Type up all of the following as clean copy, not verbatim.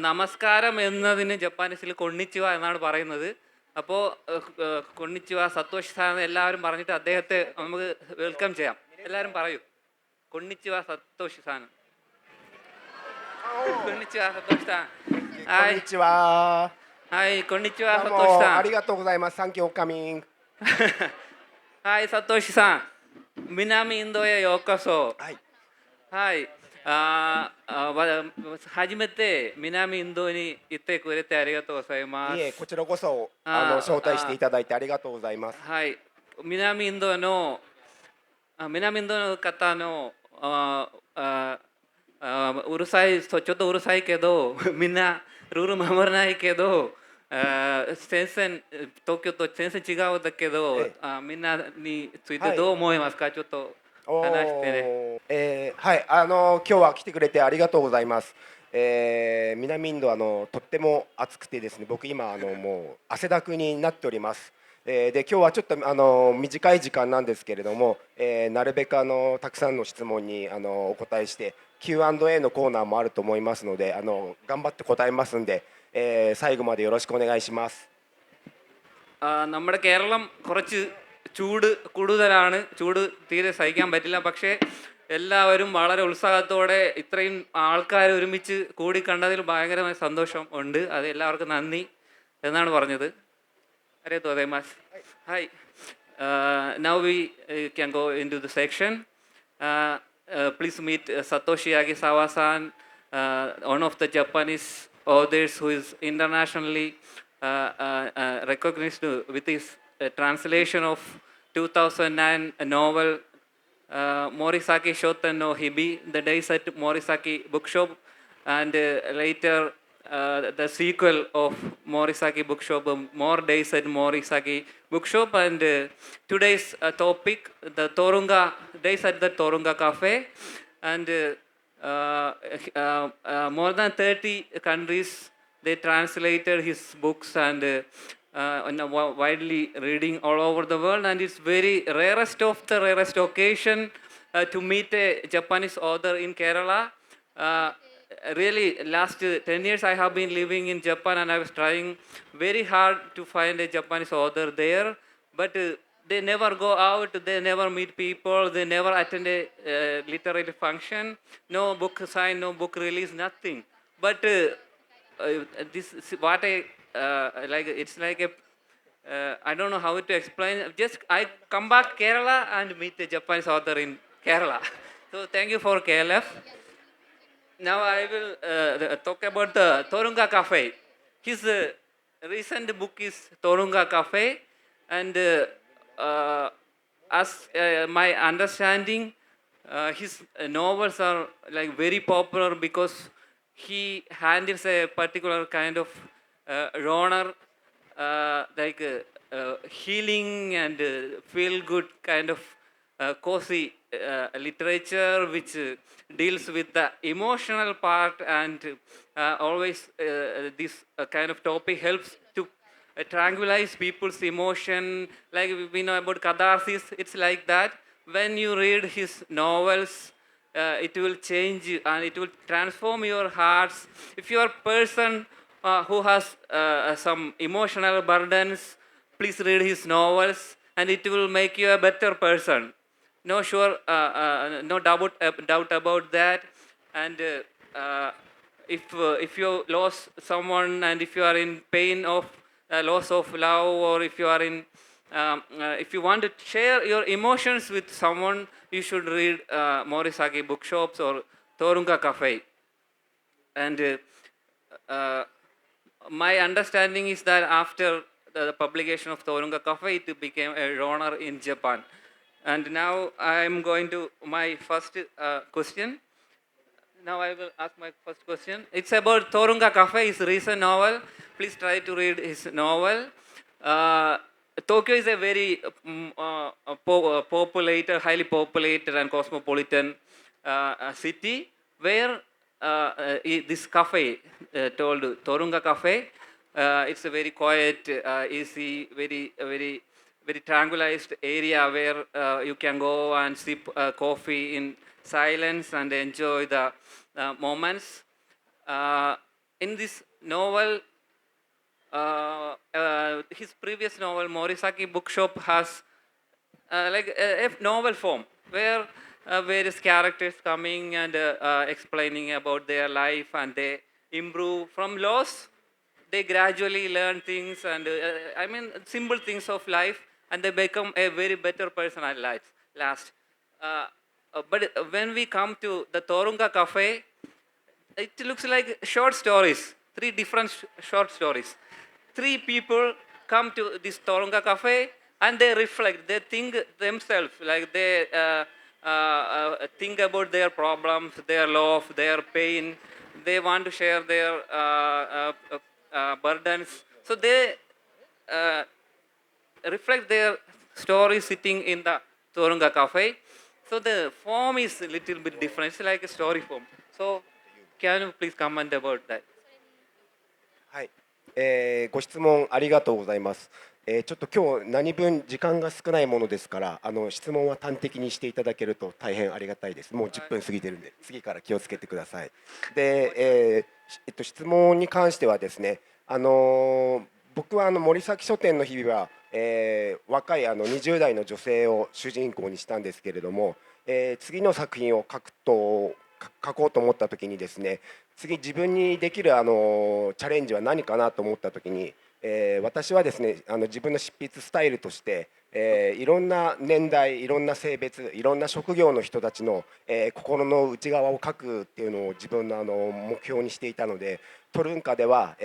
നമസ്കാരം എന്നതിന് ജപ്പാനീസിൽ കൊണ്ണിച്ചിവ എന്നാണ് പറയുന്നത്. അപ്പോൾ കൊണ്ണിച്ചിവ സത്തോഷി സാൻ എല്ലാവരും പറഞ്ഞിട്ട് അദ്ദേഹത്തെ നമുക്ക് വെൽക്കം ചെയ്യാം. എല്ലാവരും പറയൂ, കൊണ്ണിച്ചിവ സത്തോഷി സാൻ. കൊണ്ണിച്ചിവ സത്തോഷി സാൻ. ഹായ് കൊണ്ണിച്ചിവ സത്തോഷി സാൻ. ありがとうございます。サンキューカミン。ഹായ് സത്തോഷി സാൻ. മിനാമി ഇന്തോയെ യോക്കോസോ. ഹായ്. 初めて南インドに行ってくれてありがとうございます。いえ、こちらこそ招待していただいてありがとうございます。はい、南インドの方のうるさい、ちょっとうるさいけどみんなルール守らないけど、東京と全然違うだけど、みんなについてどう思いますか、ちょっと話してね。はい、今日は来てくれてありがとうございます。南インドはとっても暑くてですね、僕今もう汗だくになっております。で今日はちょっと短い時間なんですけれども、なるべくたくさんの質問にお答えして Q&A のコーナーもあると思いますので、頑張って答えますんで、最後までよろしくお願いします。നമ്മുടെ കേരളം കുറച്ച് ചൂട് കൂടുതലാണ്, ചൂട് തീരെ സഹിക്കാൻ പറ്റില്ല. പക്ഷേ എല്ലാവരും വളരെ ഉത്സാഹത്തോടെ ഇത്രയും ആൾക്കാർ ഒരുമിച്ച് കൂടിക്കണ്ടതിൽ ഭയങ്കരമായ സന്തോഷം ഉണ്ട്. അത് എല്ലാവർക്കും നന്ദി എന്നാണ് പറഞ്ഞത്. അറിയാത്തോ അതേ mass. Hi. Now we can go into the section. Please meet Satoshi Yagisawa-san, one of the Japanese authors who is internationally recognized with his translation of 2009 novel Morisaki Shoten no Hibi, The Days at Morisaki Bookshop, and later the sequel of Morisaki Bookshop, More Days at Morisaki Bookshop, and today's topic, the Torunka Days at the Torunka Café, and more than 30 countries they translated his books and widely reading all over the world, and it's very rarest of the rarest occasion to meet a Japanese author in Kerala. Really, last 10 years I have been living in Japan, and I was trying very hard to find a Japanese author there, but they never go out, they never meet people, they never attend a literary function, no book sign, no book release, nothing. But this is what I like. It's like a I don't know how to explain. Just I come back Kerala and meet a Japanese author in Kerala. So thank you for KLF. Now I will talk about the Torunka Café. His recent book is Torunka Café, and as my understanding, his novels are like very popular because he handles a particular kind of genre, like healing and feel good kind of cozy literature which deals with the emotional part, and always this kind of topic helps to tranquilize people's emotion. Like we know about catharsis, it's like that. When you read his novels, it will change and it will transform your hearts. If you are a person who has some emotional burdens, please read his novels and it will make you a better person. No sure, no doubt about that. And if you lost someone, and if you are in pain of loss of love, or if you are in if you want to share your emotions with someone, you should read Morisaki Bookshops or Torunka Café. And my understanding is that after the publication of Torunka Café, it became a genre in Japan. And now I am going to my first question. Now I will ask my first question. It's about Torunka Café, his recent novel. Please try to read his novel. Tokyo is a very populated, highly populated and cosmopolitan city where this cafe, told Torunka Café, it's a very quiet, easy, very tranquilized area where you can go and sip coffee in silence and enjoy the moments. in this novel, his previous novel, Morisaki Bookshop, has like a novel form where various characters coming and explaining about their life, and they improve from loss. They gradually learn things, and I mean simple things of life, and they become a very better person at last. Uh, but when we come to the Torunka Cafe, it looks like short stories, three different short stories. Three people come to this Torunga Cafe and they reflect, they think themselves, like they think about their problems, their love, their pain. They want to share their burdens. So they uh, reflect their story sitting in the Torunga Cafe. So the form is a little bit different. It's like a story form. So can you please comment about that? はい、ご質問ありがとうございます。ちょっと今日何分時間が少ないものですから、質問は端的にしていただけると大変ありがたいです。もう10分過ぎてるんで、次から気をつけてください。で、質問に関してはですね、僕は森崎書店の日々は、若い20代の女性を主人公にしたんですけれども、次の作品を書こうと思った時にですね、次自分にできるチャレンジは何かなと思った時に、私はですね自分の執筆スタイルとして、いろんな年代いろんな性別いろんな職業の人たちの、心の内側を書くっていうのを自分の目標にしていたので、トルンカでは、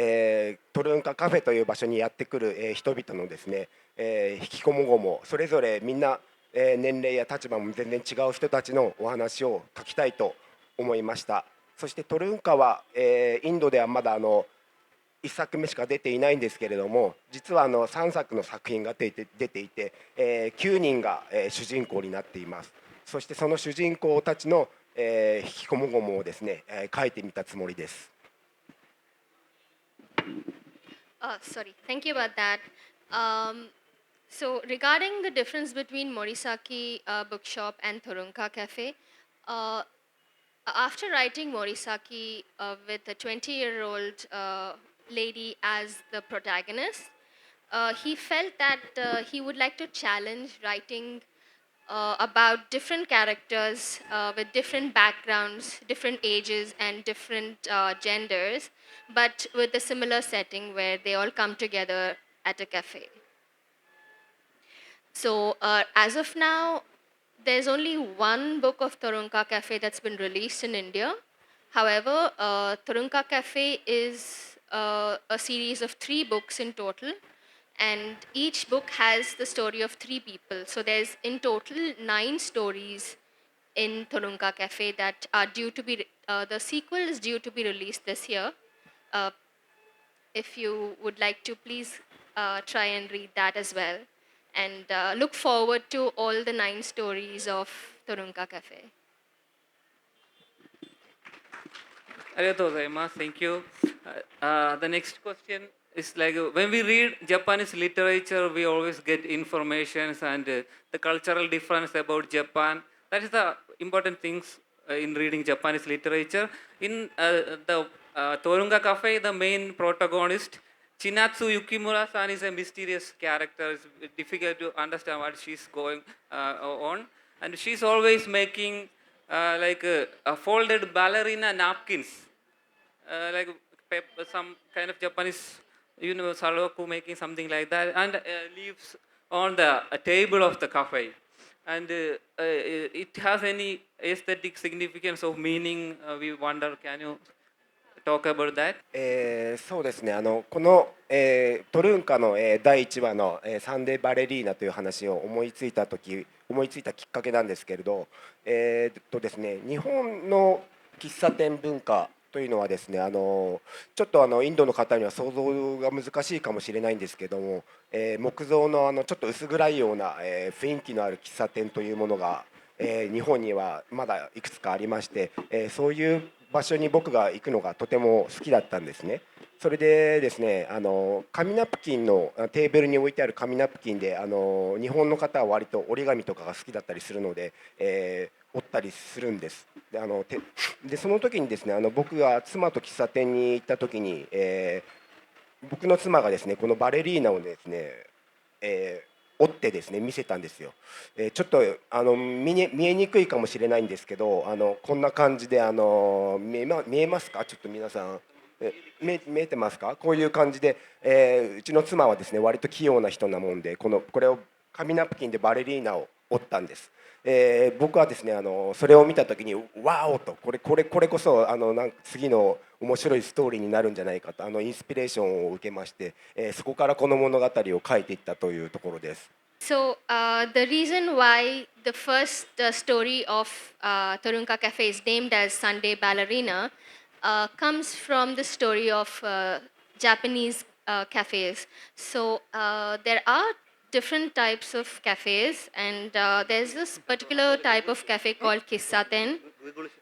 トルンカカフェという場所にやってくる、人々のですね、引きこもごもそれぞれみんな、年齢や立場も全然違う人たちのお話を書きたいと思いました。そしてトルンカは、インドではまだ1作目しか出ていないんですけれども、実は3作の作品が出ていて、9人が、主人公になっています。そしてその主人公たちの、引きこもごもをですね、書いてみたつもりです。Sorry, thank you about that. So regarding the difference between Morisaki Bookshop and Torunka Cafe, after writing Morisaki with a 20-year-old lady as the protagonist, he felt that he would like to challenge writing about different characters with different backgrounds, different ages, and different genders, but with a similar setting where they all come together at a cafe. So, as of now, there's only one book of Torunka Cafe that's been released in India. However, Torunka Cafe is a series of 3 books in total, and each book has the story of 3 people. So there's in total 9 stories in Torunka Cafe that are due to be, the sequel is due to be released this year. Uh, if you would like to, please try and read that as well. And look forward to all the 9 stories of Torunka Cafe. ありがとうございます。Thank you. The next question is like when we read Japanese literature, we always get informations and the cultural difference about Japan. That is the important things in reading Japanese literature. In the Torunga Cafe, the main protagonist, Chinatsu Yukimura-san, is a mysterious character. It's difficult to understand what she's going on. And she's always making like a folded ballerina napkins, like some kind of Japanese, saloku making something like that, and leaves on the table of the cafe. And it has any aesthetic significance of meaning, we wonder, can you talk about that? そうですねこの、トルンカの、第1話の、サンデーバレリーナという話を思いついたきっかけなんですけれど、ですね、日本の喫茶店文化というのはですねちょっとインドの方には想像が難しいかもしれないんですけども、木造のちょっと薄暗いような、雰囲気のある喫茶店というものが、日本にはまだいくつかありまして、そういう場所に僕が行くのがとても好きだったんですね。それでですね紙ナプキンのテーブルに置いてある紙ナプキンで日本の方は割と折り紙とかが好きだったりするので、おったりするんです。でその時にですね僕が妻と喫茶店に行った時に、僕の妻がですねこのバレリーナをですね、折ってですね見せたんですよ。ちょっと見えにくいかもしれないんですけどこんな感じで見えますか？ちょっと皆さん見えてますか？こういう感じで、うちの妻はですね割と器用な人なもんでこれを紙ナプキンでバレリーナを折ったんです。僕はですねそれを見た時にワオとこれこそなんか次の面白いストーリーになるんじゃないかとインスピレーションを受けまして、そこからこの物語を書いていったというところです。So the reason why the first story of Torunka Cafe is named as Sunday Ballerina comes from the story of Japanese cafes. So there are different types of cafes, and there's this particular type of cafe called Kissaten,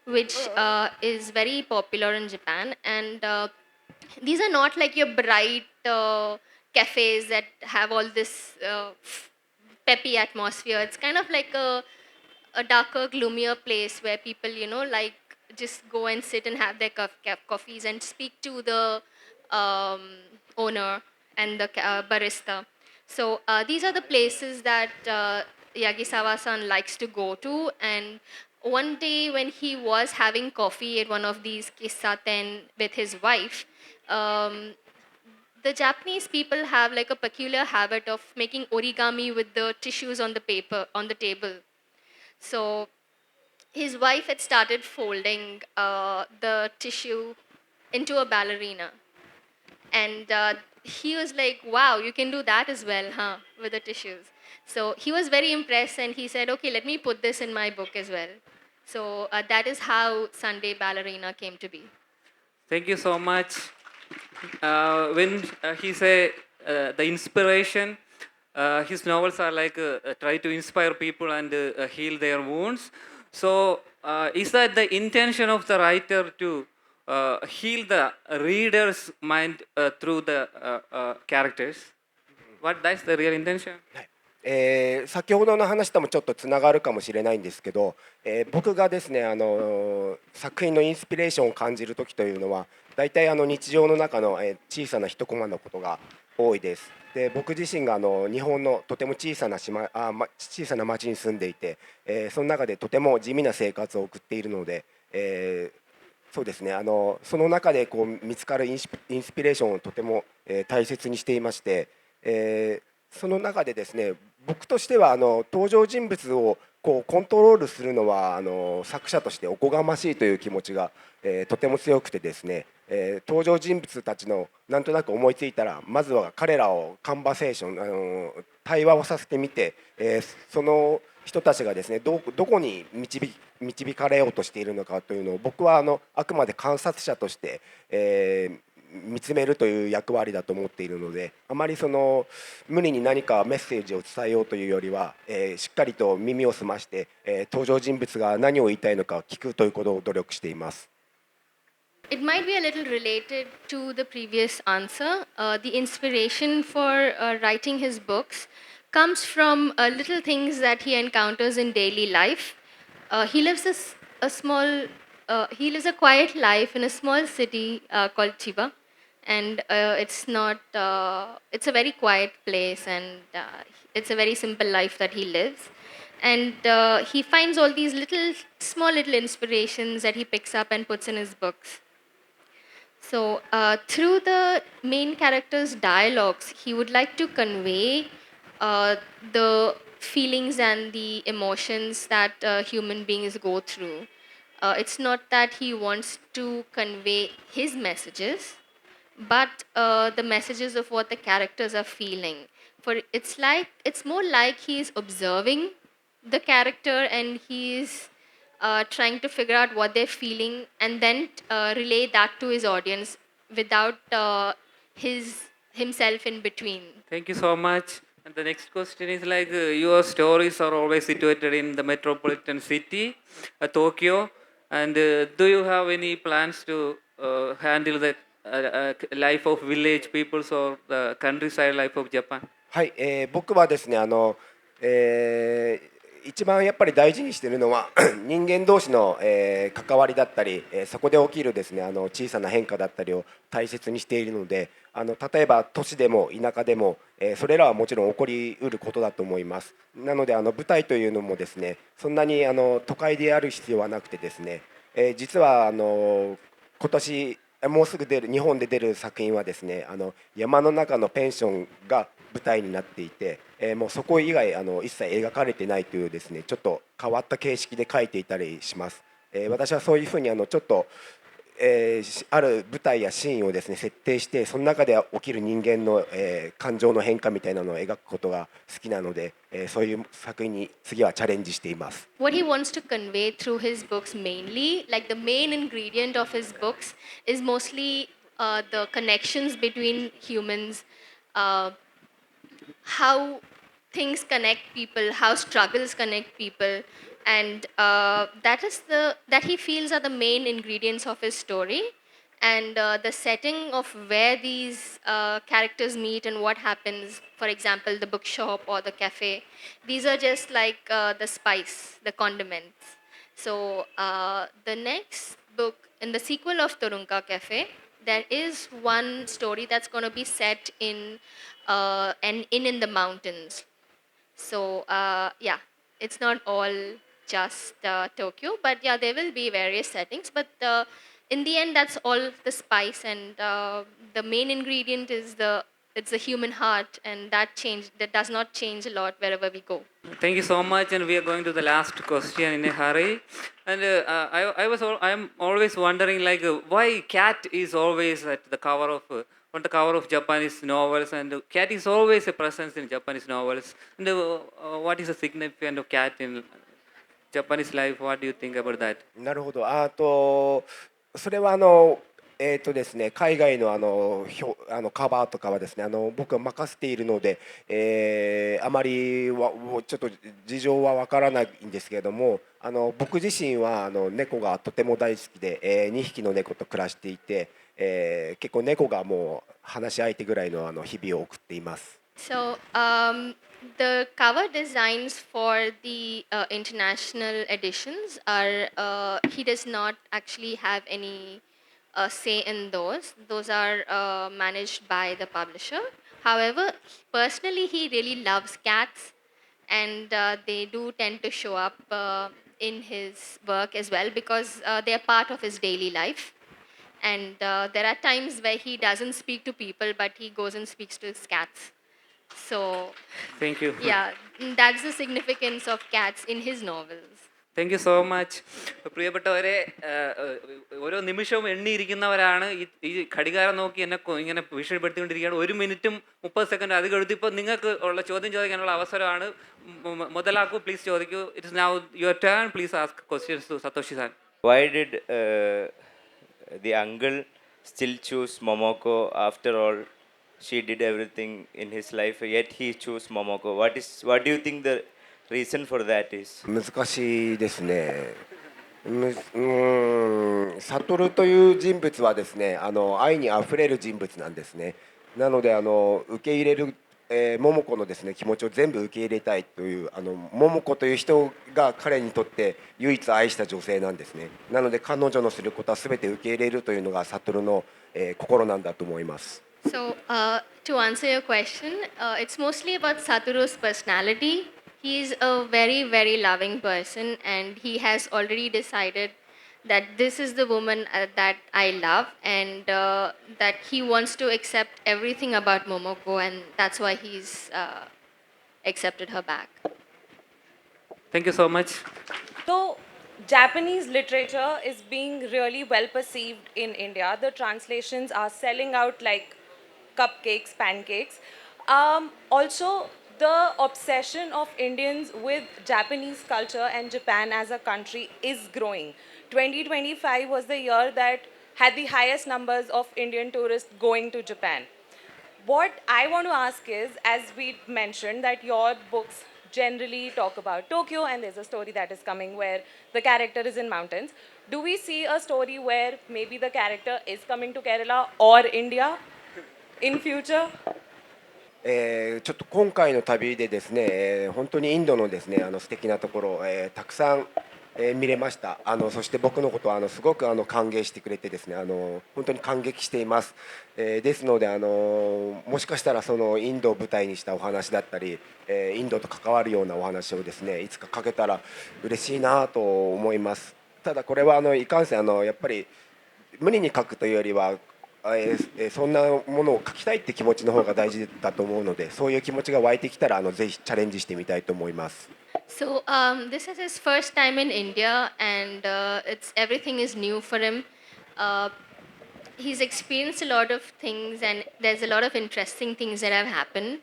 which is very popular in Japan. And these are not like your bright cafes that have all this peppy atmosphere. It's kind of like a darker, gloomier place where people, like just go and sit and have their coffees and speak to the um, owner and the barista. So these are the places that Yagisawa-san likes to go to. And one day when he was having coffee at one of these kissaten with his wife, um, the Japanese people have like a peculiar habit of making origami with the tissues on the paper on the table. So his wife had started folding the tissue into a ballerina, and he was like, "Wow, you can do that as well, huh?" With the tissues. So he was very impressed, and he said, "Okay, let me put this in my book as well." So that is how Sunday Ballerina came to be. Thank you so much. When he say the inspiration, his novels are like try to inspire people and heal their wounds. So is that the intention of the writer to heal the reader's mind through the characters? What that's the real intention? 先ほどの話ともちょっとつながるかもしれないんですけど、僕がですね作品のインスピレーションを感じる時というのは大体日常の中の、小さな一コマのことが多いです。で僕自身が日本のとても小さな小さな町に住んでいて、その中でとても地味な生活を送っているので、そうですねその中でこう見つかるインスピレーションをとても、大切にしていまして、その中でですね僕としては登場人物をこうコントロールするのは作者としておこがましいという気持ちが、とても強くてですね、登場人物たちのなんとなく思いついたらまずは彼らをカンバセーション対話をさせてみて、その人たちがですねどこに導かれようとしているのかというのを僕はあくまで観察者として、見つめるという役割だと思っているのであまり無理に何かメッセージを伝えようというよりは、しっかりと耳を澄まして、登場人物が何を言いたいのか聞くということを努力しています。It might be a little related to the previous answer. The inspiration for writing his books comes from little things that he encounters in daily life. He lives he lives a quiet life in a small city called Chiba, and it's a very quiet place, and it's a very simple life that he lives. And he finds all these small little inspirations that he picks up and puts in his books. So, through the main character's dialogues, he would like to convey the feelings and the emotions that human beings go through. It's not that he wants to convey his messages, but the messages of what the characters are feeling. For it's more like he's observing the character and he's trying to figure out what they're feeling and then relay that to his audience without himself in between. Thank you so much. And the next question is like your stories are always situated in the metropolitan city, Tokyo. And do you have any plans to handle the life of village peoples or the countryside life of Japan? はい、僕はですね一番やっぱり大事にしているのは人間同士の、関わりだったり、そこで起きるですね小さな変化だったりを大切にしているので、例えば都市でも田舎でも、それらはもちろん起こりうることだと思います。なので舞台というのもですねそんなに都会である必要はなくてですね、実は今年もうすぐ出る日本で出る作品はですね山の中のペンションが舞台になっていて、もうそこ以外一切描かれてないというですねちょっと変わった形式で描いていたりします。私はそういうふうにちょっと、ある舞台やシーンをですね設定してその中で起きる人間の、感情の変化みたいなのを描くことが好きなので、そういう作品に次はチャレンジしています。What he wants to convey through his books mainly, like the main ingredient of his books, is mostly the connections between humans, uh, how things connect people, how struggles connect people, and that he feels are the main ingredients of his story. And the setting of where these characters meet and what happens, for example, the bookshop or the cafe, these are just like the spice, the condiments. So the next book in the sequel of Torunka Cafe, there is one story that's going to be set in an inn in the mountains. So yeah, it's not all just Tokyo, but yeah, there will be various settings. But in the end, that's all the spice, and the main ingredient is the human heart, and that does not change a lot wherever we go. Thank you so much, and we are going to the last question in a hurry. And I'm always wondering, like, why cat is always at the cover of on the cover of Japanese novels, and cat is always a presence in Japanese novels. And what is the significance of cat in Japanese life? What do you think about that? なるほど。それはですね、海外のカバーとかはですね僕が任せているので、あまりちょっと事情はわからないんですけれども、僕自身は猫がとても大好きで、2匹の猫と暮らしていて、結構猫がもう話し相手ぐらいの日々を送っています。So the cover designs for the international editions are he does not actually have any say in those. Those are managed by the publisher. However, personally, he really loves cats, and they do tend to show up in his work as well because they are part of his daily life. And there are times where he doesn't speak to people, but he goes and speaks to his cats. So, Thank you. yeah, that's the significance of cats in his novels. Thank you so much. പ്രിയപ്പെട്ടവരെ, ഓരോ നിമിഷവും എണ്ണിയിരിക്കുന്നവരാണ്. ഈ ഘടികാരം നോക്കി എന്നെ ഇങ്ങനെ ഭീഷണിപ്പെടുത്തിക്കൊണ്ടിരിക്കുകയാണ്. 1 മിനിറ്റും 30 second അത് കഴിഞ്ഞു. ഇപ്പോൾ നിങ്ങൾക്ക് ഉള്ള ചോദ്യം ചോദിക്കാനുള്ള അവസരമാണ്. മുതലാക്കൂ, പ്ലീസ് ചോദിക്കൂ. It's now your turn. Please ask questions to Satoshi san. Why did the uncle still choose Momoko after all? She did everything in his life, yet he chose Momoko. What do you think the reason for that is? 難しいですね。悟という人物はですね愛にあふれる人物なんですね。なので受け入れる、桃子のですね気持ちを全部受け入れたいという桃子という人が彼にとって唯一愛した女性なんですね。なので彼女のすることは全て受け入れるというのが悟の、心なんだと思います。So, to answer your question, it's mostly about Satoru's personality. He's a very, very loving person, and he has already decided that this is the woman that I love, and that he wants to accept everything about Momoko, and that's why he's accepted her back. Thank you so much. So, Japanese literature is being really well perceived in India. The translations are selling out like cupcakes, pancakes. Also, the obsession of Indians with Japanese culture and Japan as a country is growing. 2025 was the year that had the highest numbers of Indian tourists going to Japan. What I want to ask is, as we mentioned, that your books generally talk about Tokyo, and there's a story that is coming where the character is in mountains. Do we see a story where maybe the character is coming to Kerala or India in future? ちょっと今回の旅でですね、本当にインドのですね素敵なところ、たくさん、見れました。そして僕のことをすごく歓迎してくれてですね本当に感激しています。ですのでもしかしたらそのインドを舞台にしたお話だったり、インドと関わるようなお話をですねいつか書けたら嬉しいなと思います。ただこれはいかんせんやっぱり無理に書くというよりはそんなものを書きたいって気持ちの方が大事だと思うので、そういう気持ちが湧いてきたらぜひチャレンジしてみたいと思います。So this is his first time in India, and it's everything is new for him. Uh, he's experienced a lot of things, and there's a lot of interesting things that have happened.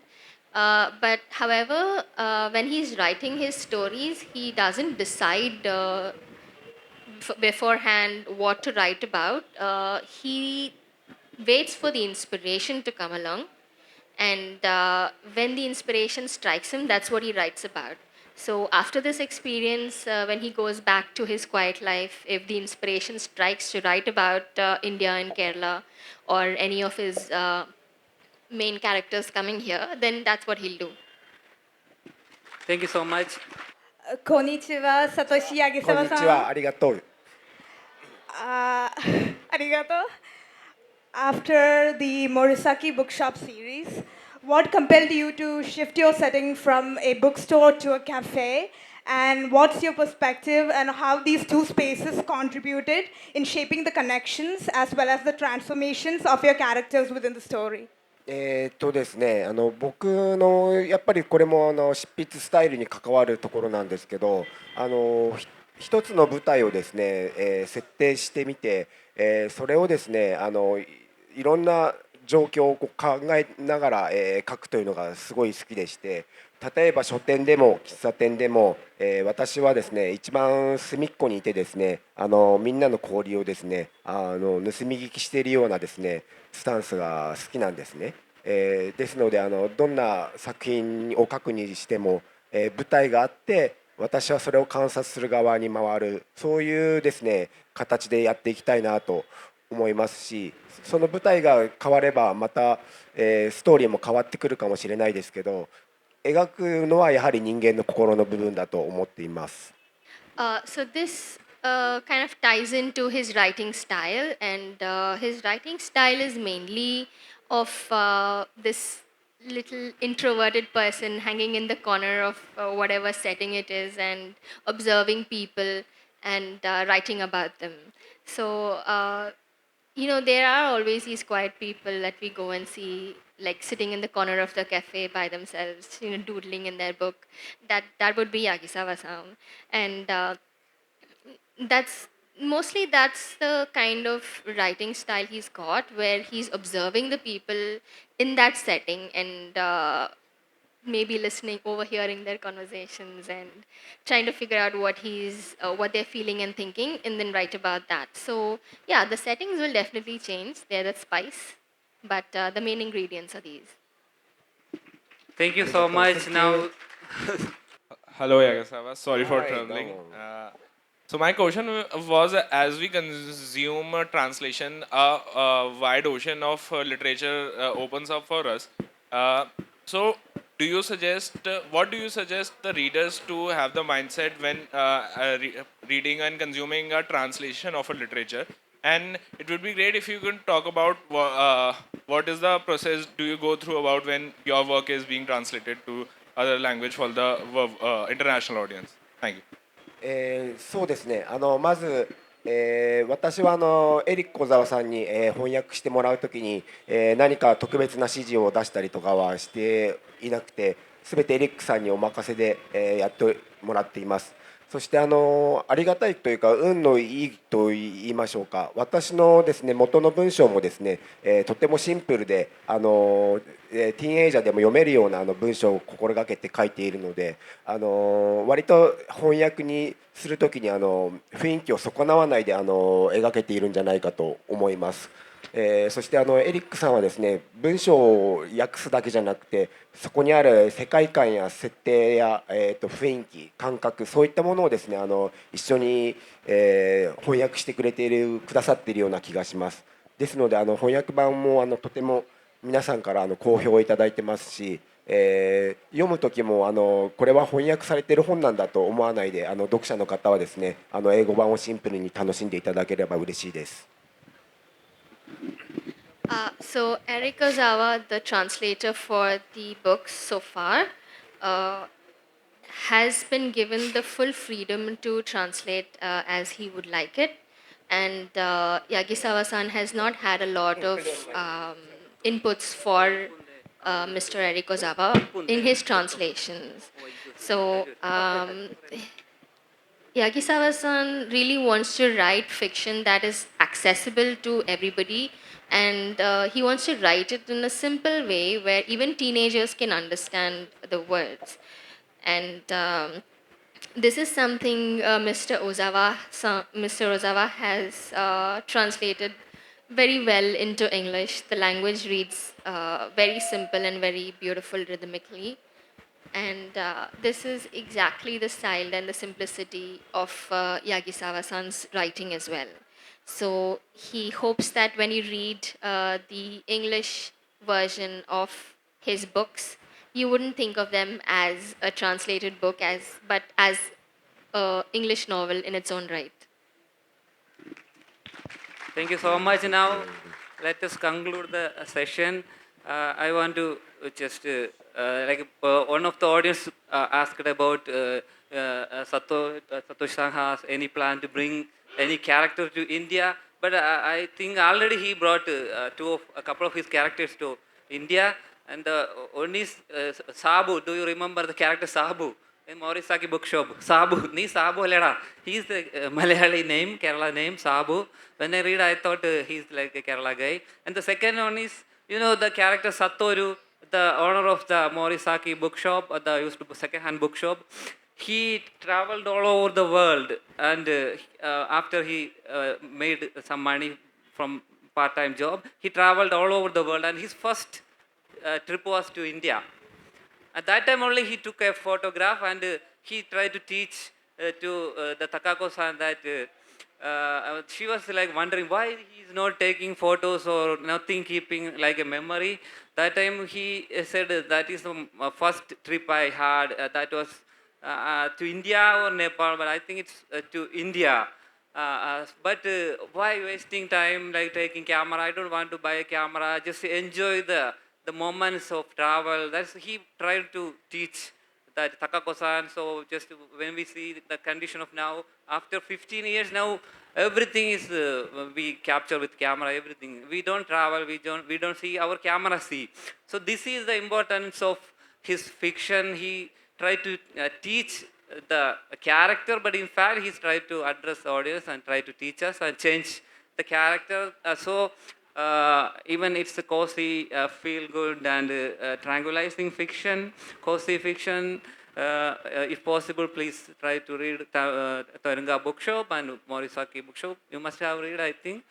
But however, when he's writing his stories, he doesn't decide beforehand what to write about. He waits for the inspiration to come along, and when the inspiration strikes him, that's what he writes about. So after this experience, when he goes back to his quiet life, if the inspiration strikes to write about India and Kerala, or any of his main characters coming here, then that's what he'll do. Thank you so much. こんにちは、サトシヤギこんサワさん。にちは、ありがとう。ありがとう。After the Morisaki bookshop series, what compelled you to shift your setting from a bookstore to a cafe? And what's your perspective and how these two spaces contributed in shaping the connections as well as the transformations of your characters within the story? ですね、僕のやっぱりこれも執筆スタイルに関わるところなんですけど、一つの舞台をですね、設定してみて、それをですねいろんな状況をこう考えながら、書くというのがすごい好きでして、例えば書店でも喫茶店でも、私はですね一番隅っこにいてですねみんなの交流をですね盗み聞きしているようなですねスタンスが好きなんですね。ですのでどんな作品を書くにしても、舞台があって私はそれを観察する側に回る、そういうですね形でやっていきたいなと思いますし、その舞台が変わればまた、ストーリーも変わってくるかもしれないですけど、描くのはやはり人間の心の部分だと思っています。So this kind of ties into his writing style, and his writing style is mainly of this little introverted person hanging in the corner of whatever setting it is and observing people and writing about them. So there are always these quiet people that we go and see, like sitting in the corner of the cafe by themselves, doodling in their book. That would be Yagisawa-san, and that's the kind of writing style he's got, where he's observing the people in that setting and maybe listening, overhearing their conversations, and trying to figure out what they're feeling and thinking, and then write about that. So yeah, the settings will definitely change. They're the spice, but the main ingredients are these. Thank you so much. Now, Hello, Yagasawa. Sorry for Hi, troubling. no. So my question was, as we consume translation, a wide ocean of literature opens up for us. So, what do you suggest the readers to have the mindset when reading and consuming a translation of a literature? And it would be great if you could talk about what is the process do you go through about when your work is being translated to other language for the international audience. Thank you. そうですねまず、私はエリック小沢さんに、翻訳してもらうときに、何か特別な指示を出したりとかはしていなくて、すべてエリックさんにお任せで、やってもらっています。そしてありがたいというか運のいいと言いましょうか、私のですね元の文章もですね、とてもシンプルでティーンエイジャーでも読めるような文章を心がけて書いているので、割と翻訳にするときに雰囲気を損なわないで描けているんじゃないかと思います。そしてエリックさんはですね文章を訳すだけじゃなくて、そこにある世界観や設定や、雰囲気感覚、そういったものをですね一緒に、翻訳してくださっているような気がします。ですので翻訳版もとても皆さんから好評をいただいてますし、読む時もこれは翻訳されている本なんだと思わないで読者の方はですね英語版をシンプルに楽しんでいただければ嬉しいです。So Eric Ozawa, the translator for the books so far, uh, has been given the full freedom to translate as he would like it. And Yagisawa-san has not had a lot of inputs for Mr. Eric Ozawa in his translations. So Yagisawa-san really wants to write fiction that is accessible to everybody, and he wants to write it in a simple way where even teenagers can understand the words. And this is something Mr. Ozawa has translated very well into English. The language reads very simple and very beautiful rhythmically. And this is exactly the style and the simplicity of Yagisawa-san's writing as well. So he hopes that when you read the English version of his books, you wouldn't think of them as a translated book, but as a English novel in its own right. Thank you so much. Now, let us conclude the session. I want to just, one of the audience asked about Satoshi-san has any plan to bring any character to India, but I think already he brought a couple of his characters to India, and one is Sabu. Do you remember the character Sabu? In Morisaki bookshop, Sabu. Ni Sabu Leda. He's the Malayali name, Kerala name, Sabu. When I read, I thought he's like a Kerala guy. And the second one is, the character Satoru, the owner of the Morisaki bookshop, the used second-hand bookshop. He traveled all over the world, and after he made some money from part-time job, he traveled all over the world, and his first trip was to India. At that time only he took a photograph, and he tried to teach to the Takako-san that she was like wondering why he's not taking photos or nothing, keeping like a memory. That time he said that is the first trip I had. That was to India or Nepal, but I think it's to India. But why wasting time like taking camera? I don't want to buy a camera. Just enjoy the moments of travel. That's he tried to teach that Takako-san. So just when we see the condition of now, after 15 years now, everything is we capture with camera. Everything we don't travel. We don't see our camera see. So this is the importance of his fiction. He tried to teach the character, but in fact he's tried to address the audience and try to teach us and change the character. Even it's a cozy, feel good and tranquilizing fiction, cozy fiction. If possible, please try to read Torunka bookshop and Morisaki bookshop. You must have read, I think.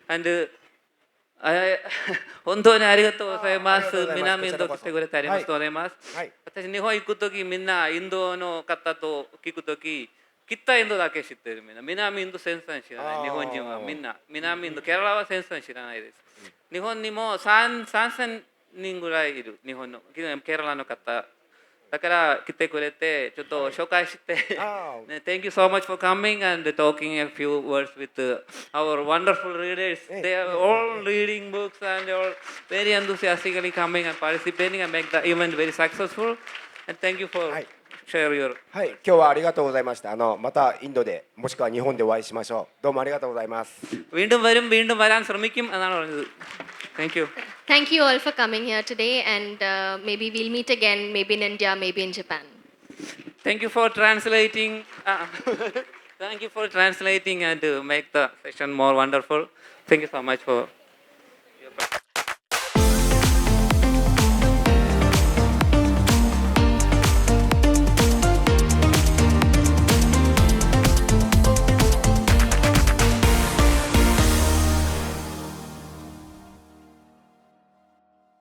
And 本当にありがとうございます。南インド来てくれてありがとうございます。私、日本行くとき、みんなインドの方と聞くとき、北インドだけ知ってるみんな。南インド戦争知らない。日本人はみんな。南インド、ケララは戦争知らないです。日本にも3000人ぐらいいる。日本の、ケララの方。だから来てくれて、ちょっと紹介して。Thank you so much for coming and talking a few words with our wonderful readers. They are all reading books and they are very enthusiastically coming and participating and make the event very successful. And thank you for share your. はい、今日はありがとうございました。またインドでもしくは日本でお会いしましょう。どうもありがとうございます。വീണ്ടും വരാൻ ശ്രമിക്കും എന്നാണ് പറഞ്ഞത്. Thank you. Thank you all for coming here today, and maybe we'll meet again, maybe in India, maybe in Japan. Thank you for translating. Thank you for translating and to make the session more wonderful. Thank you so much for